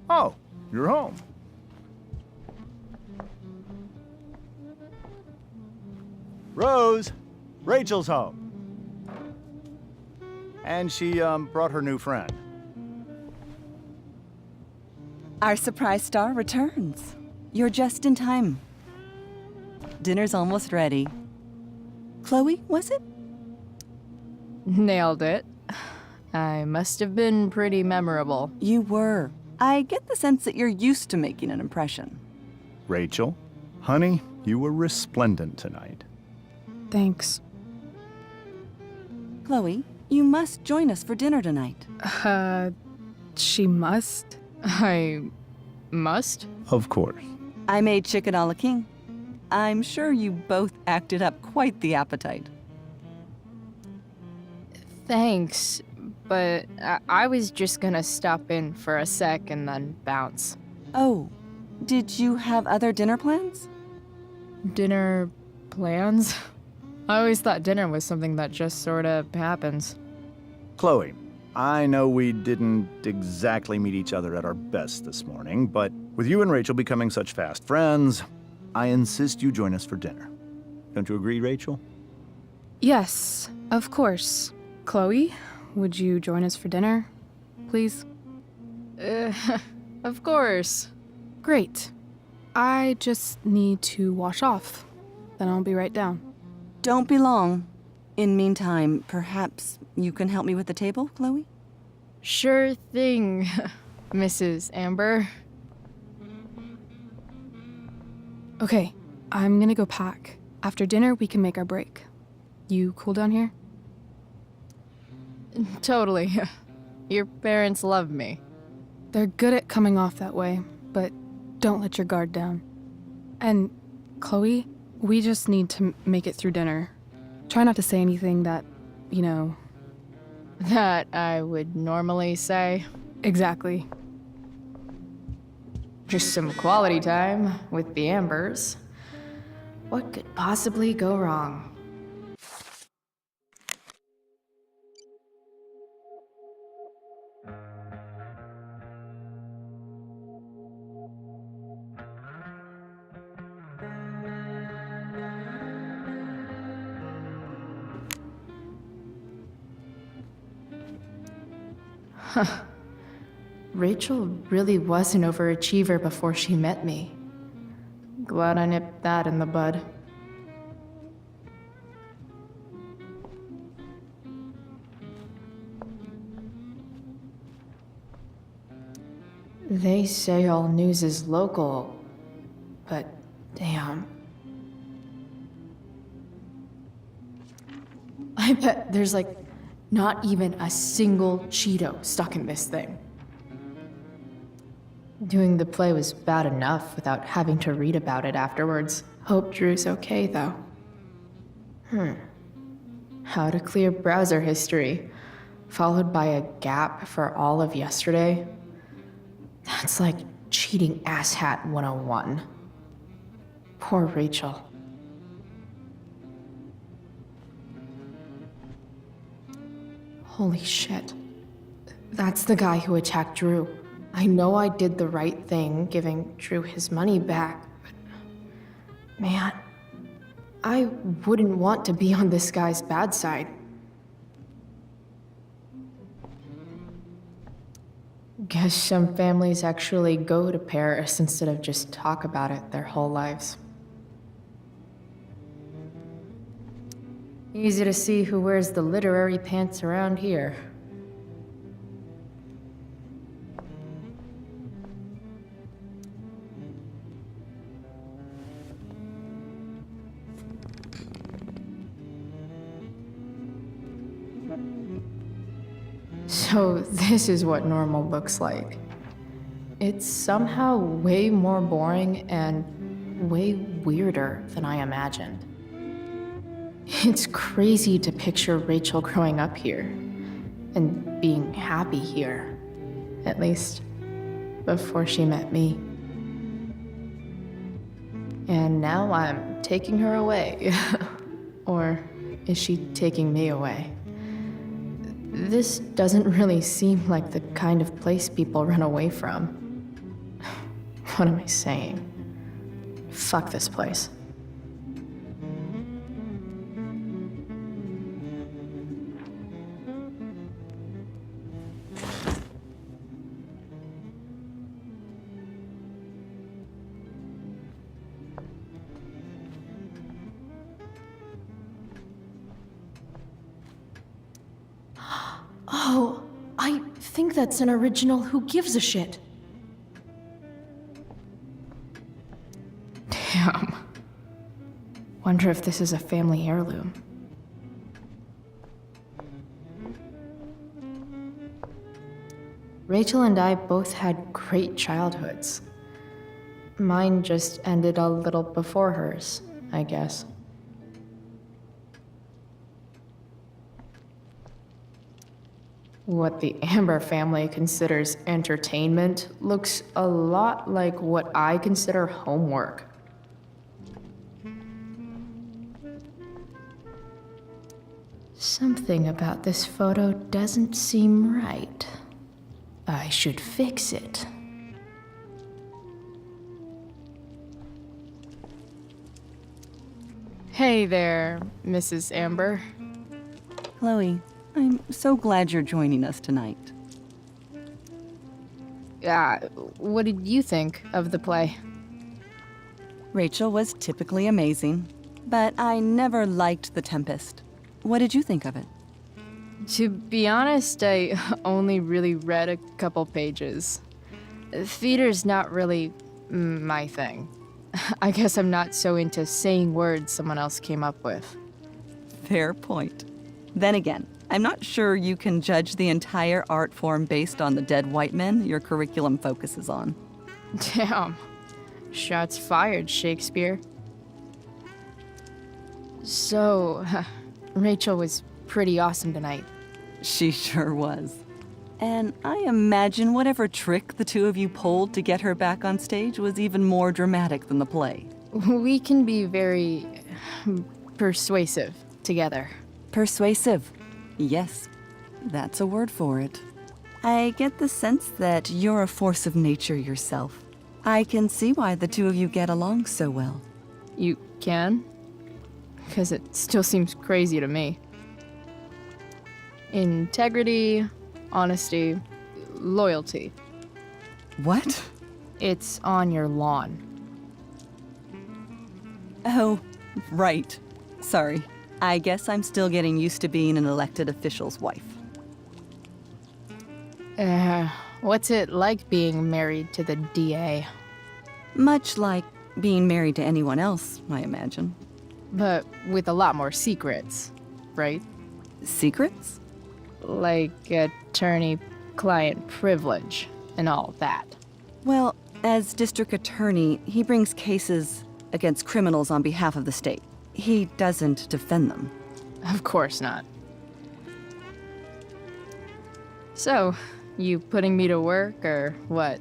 Oh, you're home. Rose, Rachel's home. And she, brought her new friend. Our surprise star returns. You're just in time. Dinner's almost ready. Chloe, was it? Nailed it. I must have been pretty memorable. You were. I get the sense that you're used to making an impression. Rachel, honey, you were resplendent tonight. Thanks. Chloe, you must join us for dinner tonight. She must? I must? Of course. I made chicken a la king. I'm sure you both acted up quite the appetite. Thanks, but I was just gonna stop in for a sec and then bounce. Oh, did you have other dinner plans? Dinner plans? I always thought dinner was something that just sorta happens. Chloe, I know we didn't exactly meet each other at our best this morning, but with you and Rachel becoming such fast friends, I insist you join us for dinner. Don't you agree, Rachel? Yes, of course. Chloe, would you join us for dinner, please? Of course. Great. I just need to wash off. Then I'll be right down. Don't be long. In meantime, perhaps you can help me with the table, Chloe? Sure thing, Mrs. Amber. Okay, I'm gonna go pack. After dinner, we can make our break. You cool down here? Totally. Your parents love me. They're good at coming off that way, but don't let your guard down. And, Chloe, we just need to make it through dinner. Try not to say anything that, you know... That I would normally say. Exactly. Just some quality time with the Ambers. What could possibly go wrong? Rachel really was an overachiever before she met me. Glad I nipped that in the bud. They say all news is local, but damn. I bet there's like not even a single Cheeto stuck in this thing. Doing the play was bad enough without having to read about it afterwards. Hope Drew's okay, though. How to clear browser history, followed by a gap for all of yesterday. That's like cheating asshat 101. Poor Rachel. Holy shit. That's the guy who attacked Drew. I know I did the right thing, giving Drew his money back, but man, I wouldn't want to be on this guy's bad side. Guess some families actually go to Paris instead of just talk about it their whole lives. Easy to see who wears the literary pants around here. So this is what normal looks like. It's somehow way more boring and way weirder than I imagined. It's crazy to picture Rachel growing up here and being happy here, at least before she met me. And now I'm taking her away. Or is she taking me away? This doesn't really seem like the kind of place people run away from. What am I saying? Fuck this place. Oh, I think that's an original Who Gives a Shit. Damn. Wonder if this is a family heirloom. Rachel and I both had great childhoods. Mine just ended a little before hers, I guess. What the Amber family considers entertainment looks a lot like what I consider homework. Something about this photo doesn't seem right. I should fix it. Hey there, Mrs. Amber. Chloe, I'm so glad you're joining us tonight. What did you think of the play? Rachel was typically amazing, but I never liked The Tempest. What did you think of it? To be honest, I only really read a couple pages. Theater's not really my thing. I guess I'm not so into saying words someone else came up with. Fair point. Then again, I'm not sure you can judge the entire art form based on the dead white men your curriculum focuses on. Damn. Shots fired, Shakespeare. So, Rachel was pretty awesome tonight. She sure was. And I imagine whatever trick the two of you pulled to get her back on stage was even more dramatic than the play. We can be very persuasive together. Persuasive. Yes, that's a word for it. I get the sense that you're a force of nature yourself. I can see why the two of you get along so well. You can? Because it still seems crazy to me. Integrity, honesty, loyalty. What? It's on your lawn. Oh, right. Sorry. I guess I'm still getting used to being an elected official's wife. What's it like being married to the DA? Much like being married to anyone else, I imagine. But with a lot more secrets, right? Secrets? Like attorney-client privilege and all that. Well, as district attorney, he brings cases against criminals on behalf of the state. He doesn't defend them. Of course not. So, you putting me to work, or what?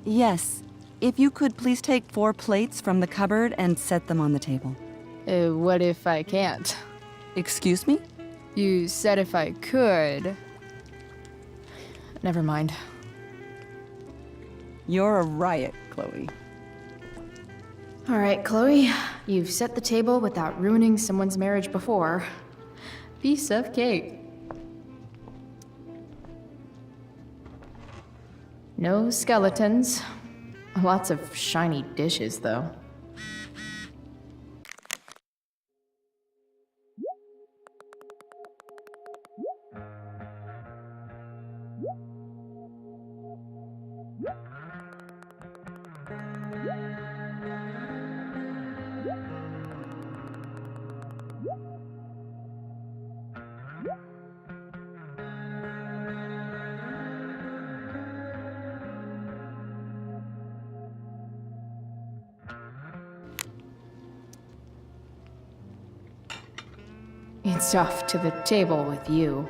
Yes. If you could please take 4 plates from the cupboard and set them on the table. What if I can't? Excuse me? You said if I could. Never mind. You're a riot, Chloe. All right, Chloe. You've set the table without ruining someone's marriage before. Piece of cake. No skeletons. Lots of shiny dishes, though. It's off to the table with you.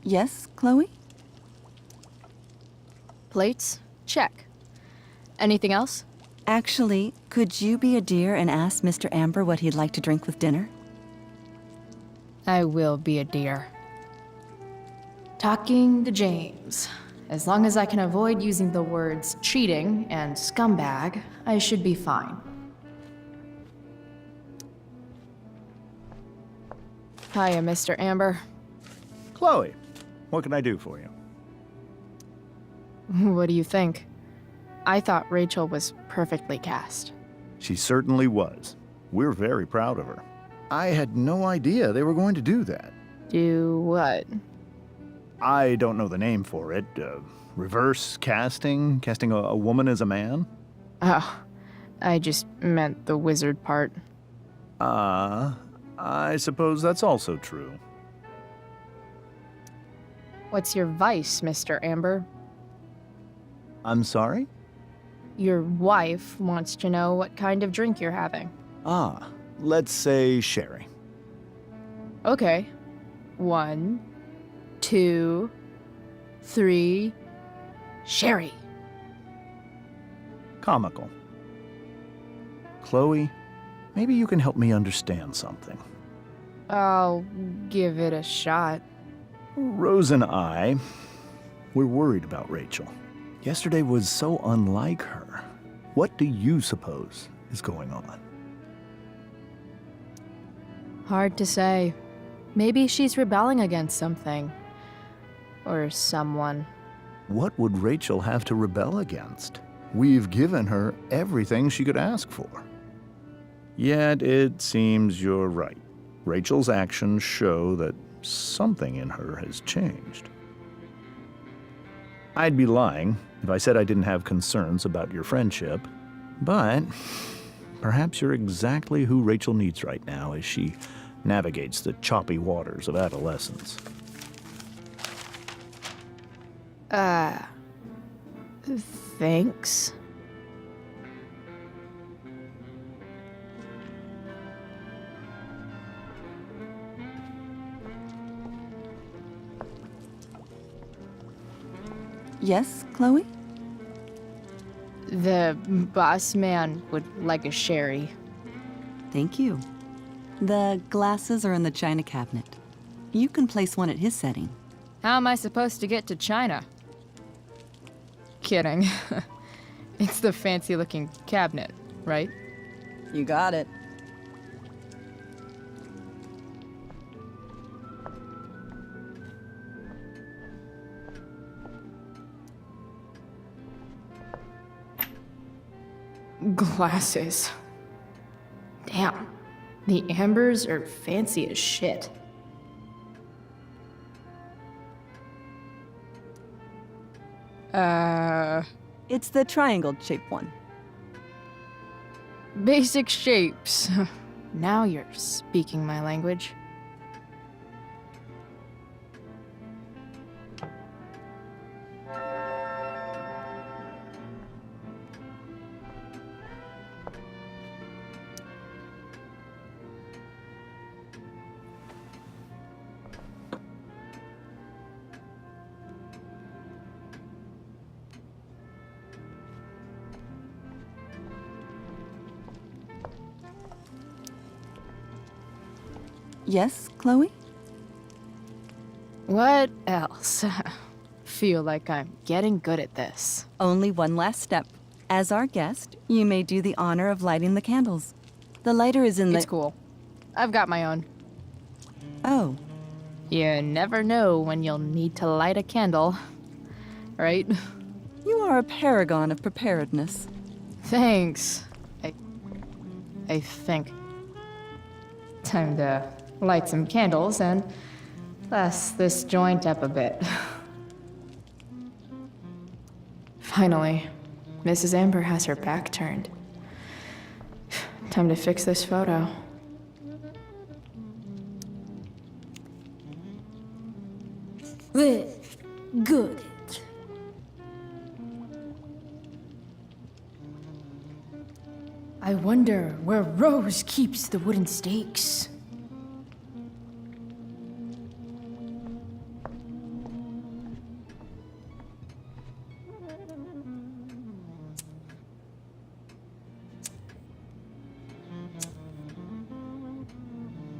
Yes, Chloe? Plates? Check. Anything else? Actually, could you be a dear and ask Mr. Amber what he'd like to drink with dinner? I will be a dear. Talking to James. As long as I can avoid using the words cheating and scumbag, I should be fine. Hiya, Mr. Amber. Chloe, what can I do for you? What do you think? I thought Rachel was perfectly cast. She certainly was. We're very proud of her. I had no idea they were going to do that. Do what? I don't know the name for it. Reverse casting? Casting a woman as a man? Oh, I just meant the wizard part. I suppose that's also true. What's your vice, Mr. Amber? I'm sorry? Your wife wants to know what kind of drink you're having. Ah, let's say sherry. Okay. 1, 2, 3. Sherry. Comical. Chloe, maybe you can help me understand something. I'll give it a shot. Rose and I, we're worried about Rachel. Yesterday was so unlike her. What do you suppose is going on? Hard to say. Maybe she's rebelling against something. Or someone. What would Rachel have to rebel against? We've given her everything she could ask for. Yet it seems you're right. Rachel's actions show that something in her has changed. I'd be lying if I said I didn't have concerns about your friendship, but perhaps you're exactly who Rachel needs right now as she navigates the choppy waters of adolescence. Thanks. Yes, Chloe? The boss man would like a sherry. Thank you. The glasses are in the china cabinet. You can place one at his setting. How am I supposed to get to China? Kidding. It's the fancy-looking cabinet, right? You got it. Glasses. Damn. The Ambers are fancy as shit. It's the triangle-shaped one. Basic shapes. Now you're speaking my language. Yes, Chloe? What else? Feel like I'm getting good at this. Only one last step. As our guest, you may do the honor of lighting the candles. The lighter is in the... It's cool. I've got my own. Oh, You never know when you'll need to light a candle, right? you are a paragon of preparedness. Thanks. I think. Time to light some candles and class this joint up a bit. Finally, Mrs. Amber has her back turned. Time to fix this photo. Good. I wonder where Rose keeps the wooden stakes.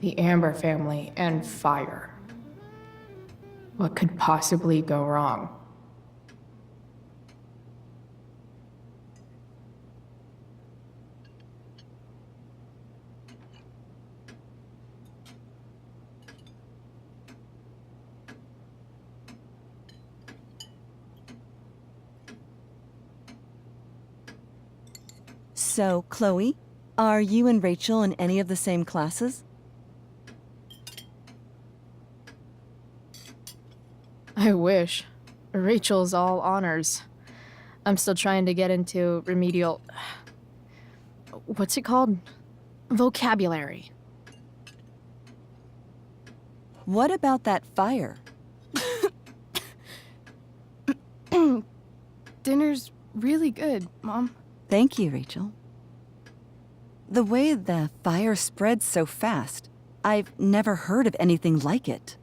The Amber family and fire. What could possibly go wrong? So, Chloe, are you and Rachel in any of the same classes? I wish. Rachel's all honors. I'm still trying to get into remedial... What's it called? Vocabulary. What about that fire? Dinner's really good, Mom. Thank you, Rachel. The way the fire spreads so fast, I've never heard of anything like it.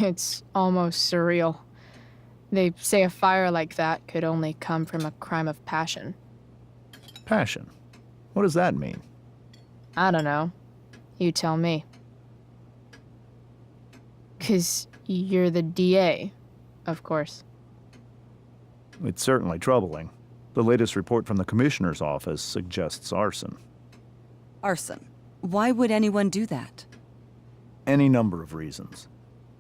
It's almost surreal. They say a fire like that could only come from a crime of passion. Passion. What does that mean? I don't know. You tell me. 'Cause you're the DA, of course. It's certainly troubling. The latest report from the commissioner's office suggests arson. Arson. Why would anyone do that? Any number of reasons.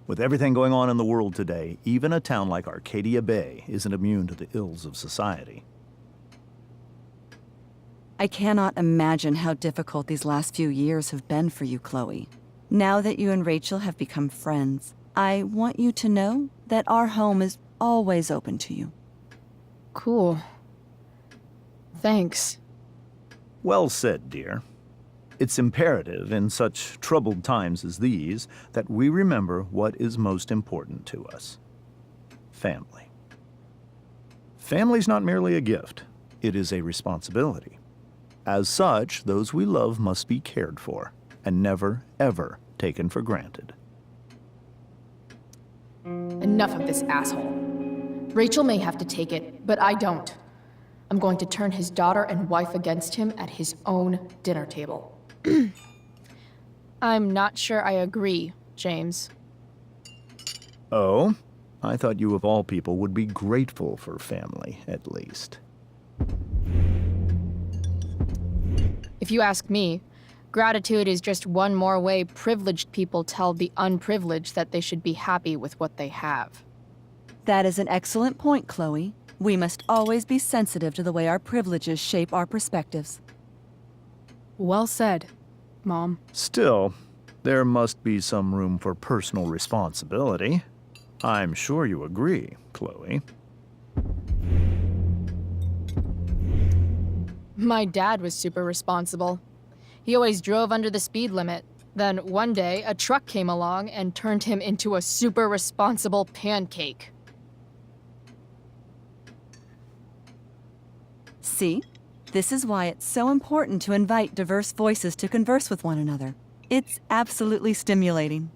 With everything going on in the world today, even a town like Arcadia Bay isn't immune to the ills of society. I cannot imagine how difficult these last few years have been for you, Chloe. Now that you and Rachel have become friends, I want you to know that our home is always open to you. Cool. Thanks. Well said, dear. It's imperative in such troubled times as these that we remember what is most important to us. Family. Family's not merely a gift, it is a responsibility. As such, those we love must be cared for and never, ever taken for granted. Enough of this asshole. Rachel may have to take it, but I don't. I'm going to turn his daughter and wife against him at his own dinner table. I'm not sure I agree, James. Oh? I thought you of all people would be grateful for family, at least. If you ask me, gratitude is just one more way privileged people tell the unprivileged that they should be happy with what they have. That is an excellent point, Chloe. We must always be sensitive to the way our privileges shape our perspectives. Well said, Mom. Still, there must be some room for personal responsibility. I'm sure you agree, Chloe. My dad was super responsible. He always drove under the speed limit. Then one day, a truck came along and turned him into a super responsible pancake. See? This is why it's so important to invite diverse voices to converse with one another. It's absolutely stimulating.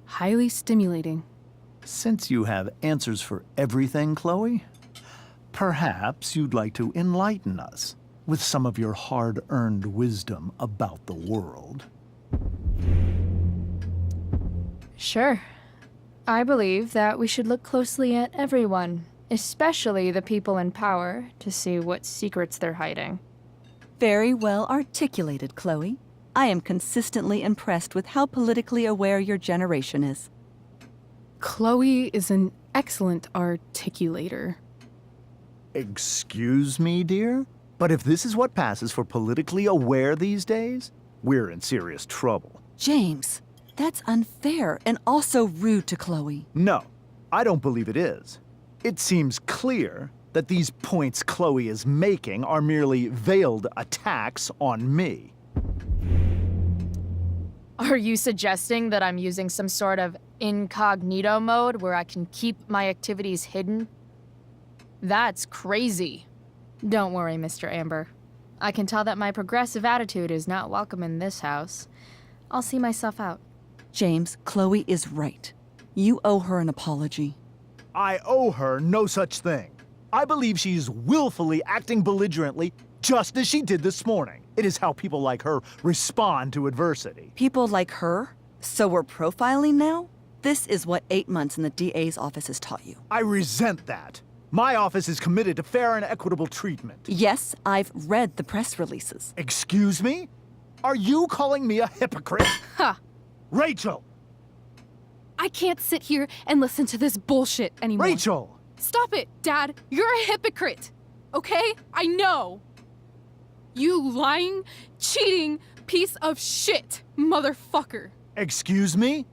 Highly stimulating. Since you have answers for everything, Chloe, perhaps you'd like to enlighten us with some of your hard-earned wisdom about the world. Sure. I believe that we should look closely at everyone, especially the people in power, to see what secrets they're hiding. Very well articulated, Chloe. I am consistently impressed with how politically aware your generation is. Chloe is an excellent articulator. Excuse me, dear? But if this is what passes for politically aware these days, we're in serious trouble. James, that's unfair and also rude to Chloe. No, I don't believe it is. It seems clear that these points Chloe is making are merely veiled attacks on me. Are you suggesting that I'm using some sort of incognito mode where I can keep my activities hidden? That's crazy. Don't worry, Mr. Amber. I can tell that my progressive attitude is not welcome in this house. I'll see myself out. James, Chloe is right. You owe her an apology. I owe her no such thing. I believe she's willfully acting belligerently just as she did this morning. It is how people like her respond to adversity. People like her? So we're profiling now? This is what 8 months in the DA's office has taught you. I resent that. My office is committed to fair and equitable treatment. Yes, I've read the press releases. Excuse me? Are you calling me a hypocrite? Ha! Rachel! I can't sit here and listen to this bullshit anymore. Rachel! Stop it, Dad. You're a hypocrite. Okay? I know. You lying, cheating piece of shit, motherfucker. Excuse me?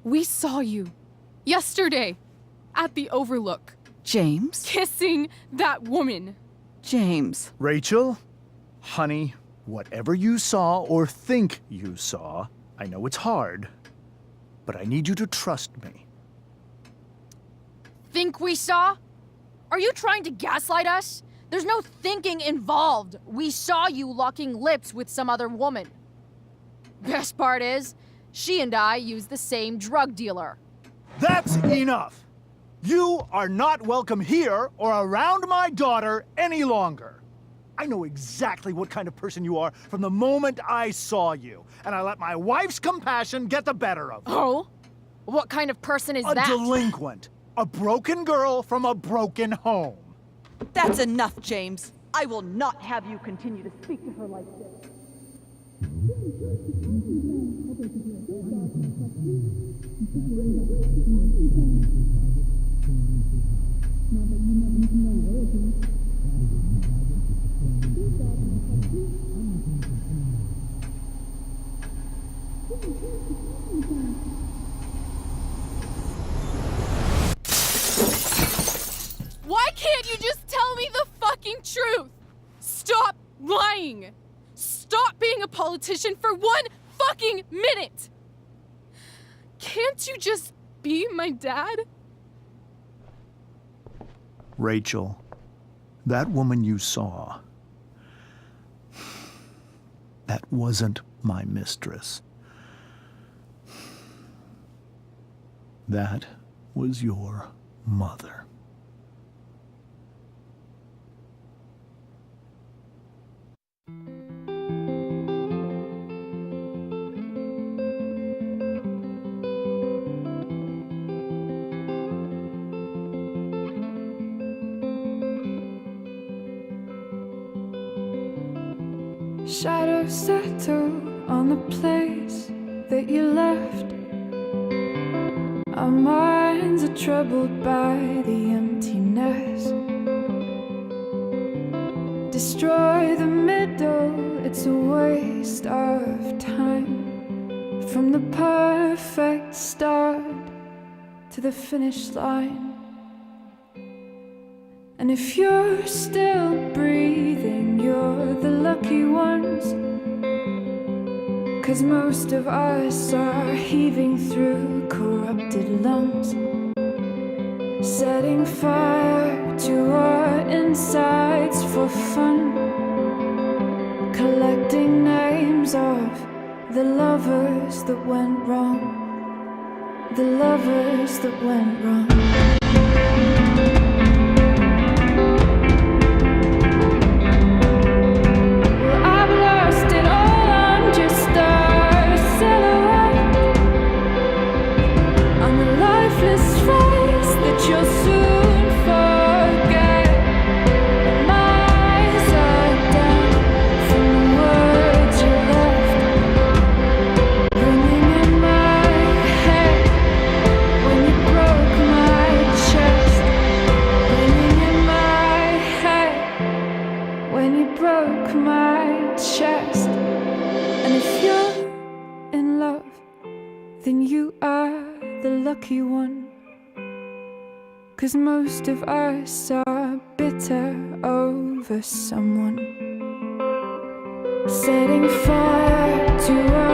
We saw you yesterday at the Overlook James? kissing that woman. James. Rachel? Honey, whatever you saw or think you saw, I know it's hard, but I need you to trust me. Think we saw? Are you trying to gaslight us? There's no thinking involved. We saw you locking lips with some other woman. Best part is, she and I use the same drug dealer. That's enough! You are not welcome here or around my daughter any longer. I know exactly what kind of person you are from the moment I saw you, and I let my wife's compassion get the better of me. Oh? What kind of person is A that? delinquent. A broken girl from a broken home. That's enough, James. I will not have you continue to speak to her like this. Why can't you just tell me the fucking truth? Stop lying. Stop being a politician for 1 fucking minute. Can't you just be my dad? Rachel, that woman you saw, that wasn't my mistress. That was your mother. Shadows settle on the place that you left. Our minds are troubled by the emptiness. Destroy the middle, it's a waste of time. From the perfect start to the finish line. And if you're still breathing, you're the lucky ones. 'Cause most of us are heaving through corrupted lungs, setting fire to our insides for fun, collecting names of the lovers that went wrong, the lovers that went wrong. Then you are the lucky one. 'Cause most of us are bitter over someone, setting fire to our